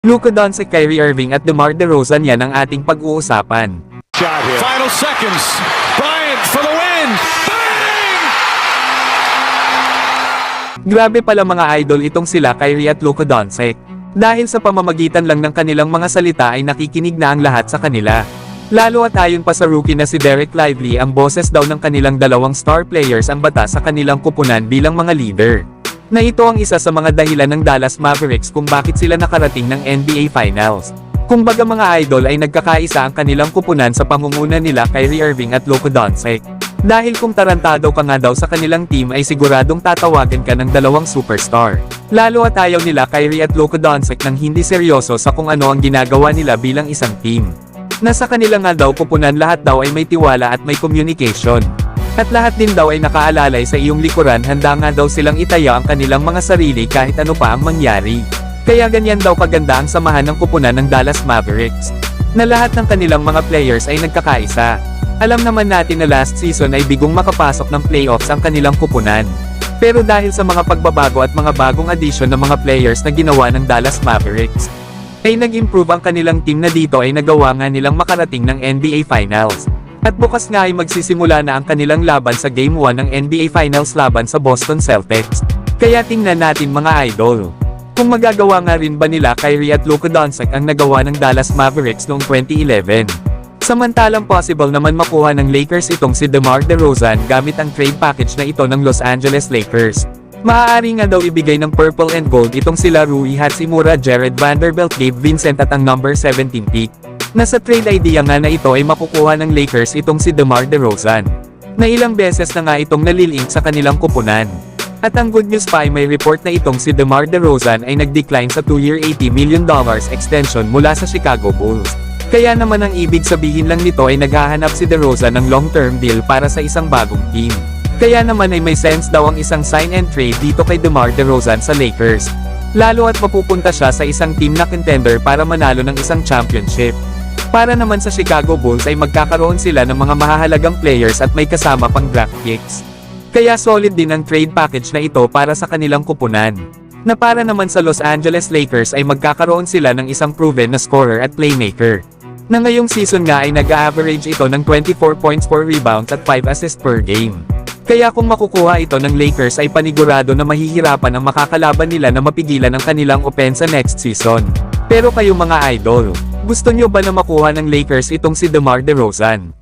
Luka Doncic, Kyrie Irving at DeMar DeRozan, yan ang ating pag-uusapan. Shot here. Final seconds. Bryant for the win. Bang! Grabe pala mga idol itong sila Kyrie at Luka Doncic. Dahil sa pamamagitan lang ng kanilang mga salita ay nakikinig na ang lahat sa kanila. Lalo at ayon pa sa rookie na si Derek Lively, ang boses daw ng kanilang dalawang star players ang bata sa kanilang kupunan bilang mga leader. Na ito ang isa sa mga dahilan ng Dallas Mavericks kung bakit sila nakarating ng NBA Finals. Kumbaga mga idol ay nagkakaisa ang kanilang kupunan sa pangunguna nila Kyrie Irving at Luka Doncic. Dahil kung tarantado ka nga daw sa kanilang team ay siguradong tatawagan ka ng dalawang superstar. Lalo at ayaw nila Kyrie at Luka Doncic ng hindi seryoso sa kung ano ang ginagawa nila bilang isang team. Nasa kanila nga daw kupunan lahat daw ay may tiwala at may communication. At lahat din daw ay nakaalalay sa iyong likuran, handa nga daw silang itaya ang kanilang mga sarili kahit ano pa ang mangyari. Kaya ganyan daw kaganda ang samahan ng kupunan ng Dallas Mavericks. Na lahat ng kanilang mga players ay nagkakaisa. Alam naman natin na last season ay bigong makapasok ng playoffs ang kanilang kupunan. Pero dahil sa mga pagbabago at mga bagong addition ng mga players na ginawa ng Dallas Mavericks, ay nag-improve ang kanilang team na dito ay nagawa nga nilang makarating ng NBA Finals. At bukas nga ay magsisimula na ang kanilang laban sa Game 1 ng NBA Finals laban sa Boston Celtics. Kaya tingnan natin mga idol. Kung magagawa nga rin ba nila Kyrie at Luka Doncic ang nagawa ng Dallas Mavericks noong 2011. Samantalang possible naman makuha ng Lakers itong si DeMar DeRozan gamit ang trade package na ito ng Los Angeles Lakers. Maaari nga daw ibigay ng purple and gold itong sila Rui Hachimura, Jared Vanderbilt, Gabe Vincent at ang number 17 pick. Nasa trade idea nga na ito ay makukuha ng Lakers itong si DeMar DeRozan. Na ilang beses na nga itong nalilink sa kanilang kupunan. At ang good news pa ay may report na itong si DeMar DeRozan ay nag-decline sa 2-year $80 million extension mula sa Chicago Bulls. Kaya naman ang ibig sabihin lang nito ay naghahanap si DeRozan ng long-term deal para sa isang bagong team. Kaya naman ay may sense daw ang isang sign and trade dito kay DeMar DeRozan sa Lakers. Lalo at mapupunta siya sa isang team na contender para manalo ng isang championship. Para naman sa Chicago Bulls ay magkakaroon sila ng mga mahahalagang players at may kasama pang draft picks. Kaya solid din ang trade package na ito para sa kanilang kupunan. Na para naman sa Los Angeles Lakers ay magkakaroon sila ng isang proven na scorer at playmaker. Na ngayong season nga ay nag-average ito ng 24 points, 4 rebounds at 5 assists per game. Kaya kung makukuha ito ng Lakers ay panigurado na mahihirapan ang makakalaban nila na mapigilan ang kanilang opensa next season. Pero kayo mga idol, gusto nyo ba na makuha ng Lakers itong si DeMar DeRozan?